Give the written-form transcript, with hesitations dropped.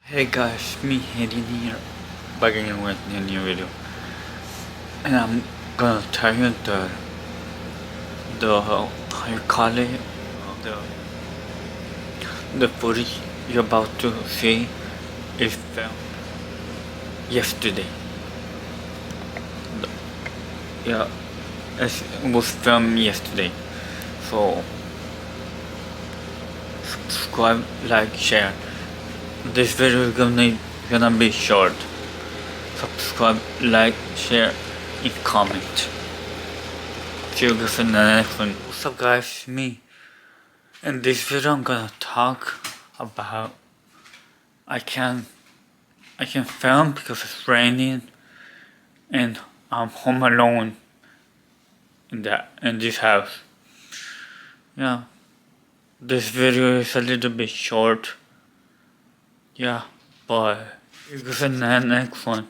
Hey guys, me Hayden here, back again with a new video, and I'm gonna tell you the how you call it, the the footage you're about to see is filmed yesterday. The- yeah, it was filmed yesterday. So subscribe, like, share. This video is gonna be short. Subscribe, like, share, and comment. See you guys in the next one. What's up guys, me. In this video I'm gonna talk about I can film because it's raining and I'm home alone in this house. Yeah. This video is a little bit short. Yeah, but see you guys in the next one.